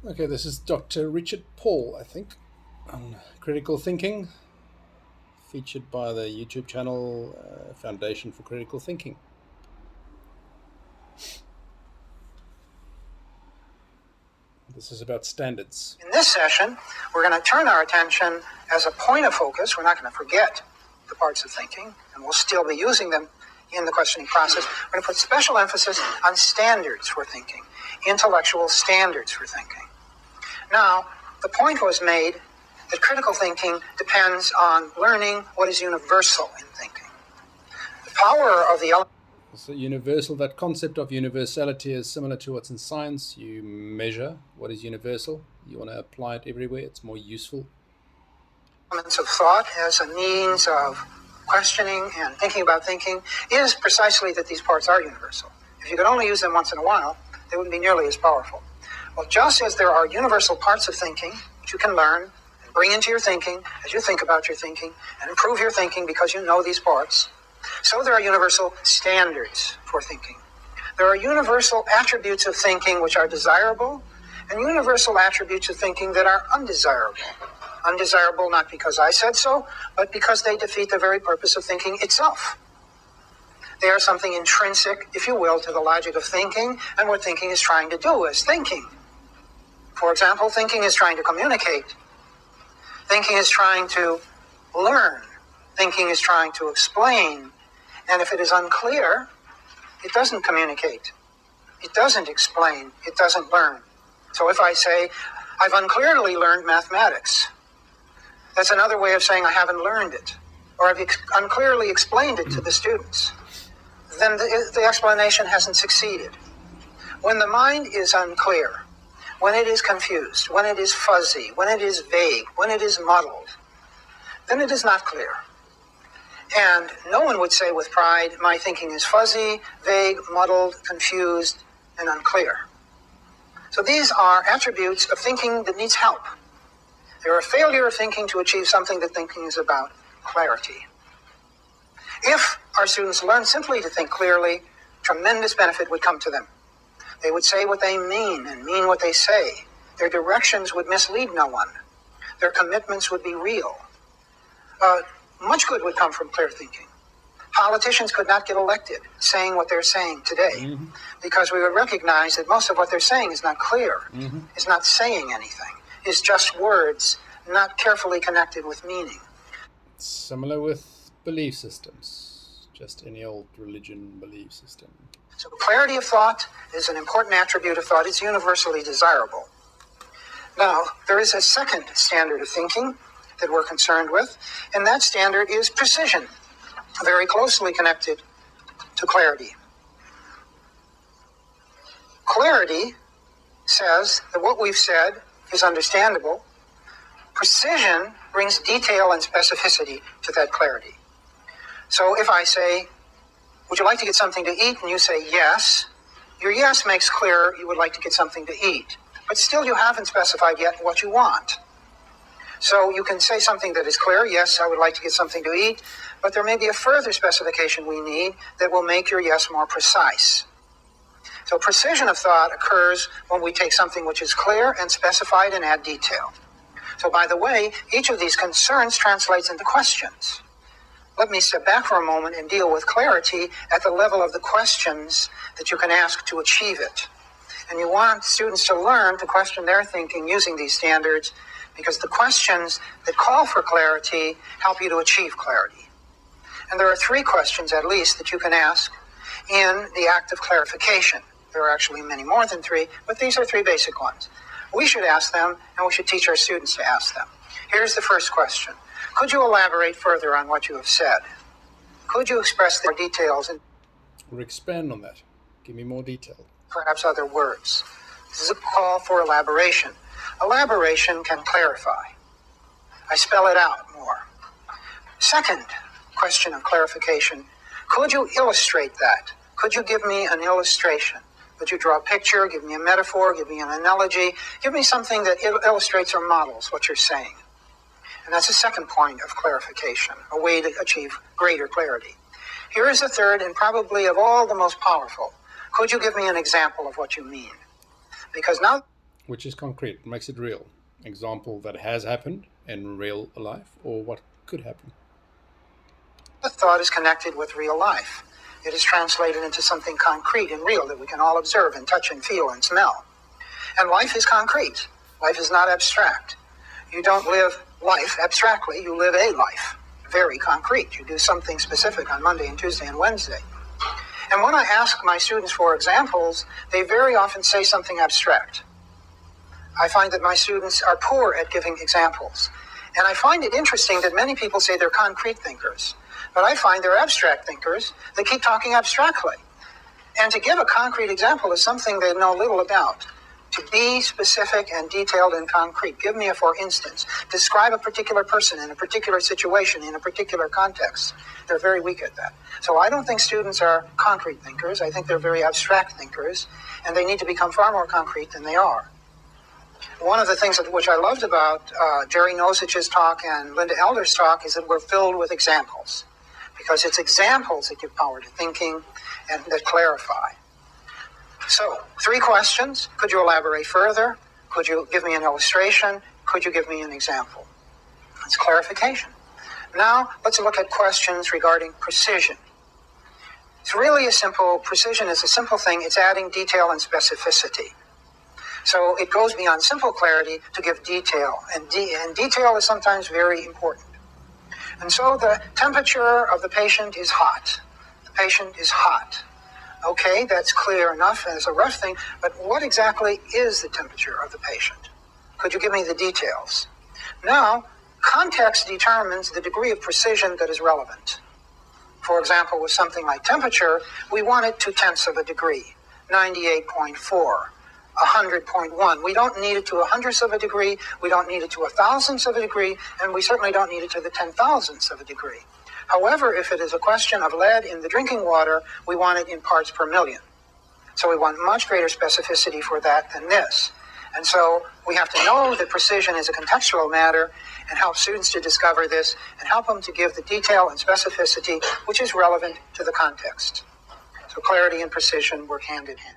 Okay, this is Dr. Richard Paul, I think, on critical thinking, featured by the YouTube channel Foundation for Critical Thinking. This is about standards. In this session, we're going to turn our attention as a point of focus. We're not going to forget the parts of thinking, and we'll still be using them in the questioning process. We're going to put special emphasis on standards for thinking, intellectual standards for thinking. Now, the point was made that critical thinking depends on learning what is universal in thinking. The power of the So universal, that concept of universality is similar to what's in science. You measure what is universal. You want to apply it everywhere. It's more useful. Elements of thought as a means of questioning and thinking about thinking is precisely that these parts are universal. If you could only use them once in a while, they wouldn't be nearly as powerful. Well, just as there are universal parts of thinking that you can learn and bring into your thinking as you think about your thinking and improve your thinking because you know these parts, so there are universal standards for thinking. There are universal attributes of thinking which are desirable and universal attributes of thinking that are undesirable. Undesirable not because I said so, but because they defeat the very purpose of thinking itself. They are something intrinsic, if you will, to the logic of thinking and what thinking is trying to do as thinking. For example, thinking is trying to communicate. Thinking is trying to learn. Thinking is trying to explain. And if it is unclear, it doesn't communicate. It doesn't explain. It doesn't learn. So if I say, I've unclearly learned mathematics, that's another way of saying I haven't learned it, or I've unclearly explained it to the students. Then the explanation hasn't succeeded. When the mind is unclear, when it is confused, when it is fuzzy, when it is vague, when it is muddled, then it is not clear. And no one would say with pride, my thinking is fuzzy, vague, muddled, confused, and unclear. So these are attributes of thinking that needs help. They're a failure of thinking to achieve something that thinking is about, clarity. If our students learn simply to think clearly, tremendous benefit would come to them. They would say what they mean and mean what they say. Their directions would mislead no one. Their commitments would be real. Much good would come from clear thinking. Politicians could not get elected saying what they're saying today because we would recognize that most of what they're saying is not clear, is not saying anything, is just words not carefully connected with meaning. It's similar with belief systems, just any old religion belief system. So clarity of thought is an important attribute of thought. It's universally desirable. Now, there is a second standard of thinking that we're concerned with, and that standard is precision, very closely connected to clarity. Clarity says that what we've said is understandable. Precision brings detail and specificity to that clarity. So if I say, would you like to get something to eat? And you say yes, your yes makes clear you would like to get something to eat. But still you haven't specified yet what you want. So you can say something that is clear, yes, I would like to get something to eat, but there may be a further specification we need that will make your yes more precise. So precision of thought occurs when we take something which is clear and specified and add detail. So by the way, each of these concerns translates into questions. Let me step back for a moment and deal with clarity at the level of the questions that you can ask to achieve it. And you want students to learn to question their thinking using these standards because the questions that call for clarity help you to achieve clarity. And there are three questions at least that you can ask in the act of clarification. There are actually many more than three, but these are three basic ones. We should ask them, and we should teach our students to ask them. Here's the first question. Could you elaborate further on what you have said? Could you express the details Or expand on that. Give me more detail. Perhaps other words? This is a call for elaboration. Elaboration can clarify. I spell it out more. Second question of clarification. Could you illustrate that? Could you give me an illustration? Could you draw a picture, give me a metaphor, give me an analogy, give me something that illustrates or models what you're saying? And that's a second point of clarification, a way to achieve greater clarity. Here is a third, and probably of all the most powerful. Could you give me an example of what you mean? Because now... which is concrete, makes it real. Example that has happened in real life, or what could happen. The thought is connected with real life. It is translated into something concrete and real that we can all observe and touch and feel and smell. And life is concrete. Life is not abstract. You don't live life abstractly. You live a life, very concrete. You do something specific on Monday and Tuesday and Wednesday. And when I ask my students for examples, they very often say something abstract. I find that my students are poor at giving examples. And I find it interesting that many people say they're concrete thinkers. But I find they're abstract thinkers. They keep talking abstractly. And to give a concrete example is something they know little about. To be specific and detailed and concrete. Give me a for instance. Describe a particular person in a particular situation, in a particular context. They're very weak at that. So I don't think students are concrete thinkers. I think they're very abstract thinkers. And they need to become far more concrete than they are. One of the things which I loved about Jerry Nosich's talk and Linda Elder's talk is that we're filled with examples. Because it's examples that give power to thinking and that clarify. So, 3 questions. Could you elaborate further? Could you give me an illustration? Could you give me an example? That's clarification. Now, let's look at questions regarding precision. It's really a simple, precision is a simple thing. It's adding detail and specificity. So it goes beyond simple clarity to give detail. And detail is sometimes very important. And so the temperature of the patient is hot. The patient is hot. Okay, that's clear enough as a rough thing, but what exactly is the temperature of the patient? Could you give me the details? Now, context determines the degree of precision that is relevant. For example, with something like temperature, we want it 0.2 of a degree, 98.4. 100.1. We don't need it to 100th of a degree, we don't need it to 1,000th of a degree, and we certainly don't need it to the 10,000th of a degree. However, if it is a question of lead in the drinking water, we want it in parts per million. So we want much greater specificity for that than this. And so we have to know that precision is a contextual matter and help students to discover this and help them to give the detail and specificity which is relevant to the context. So clarity and precision work hand in hand.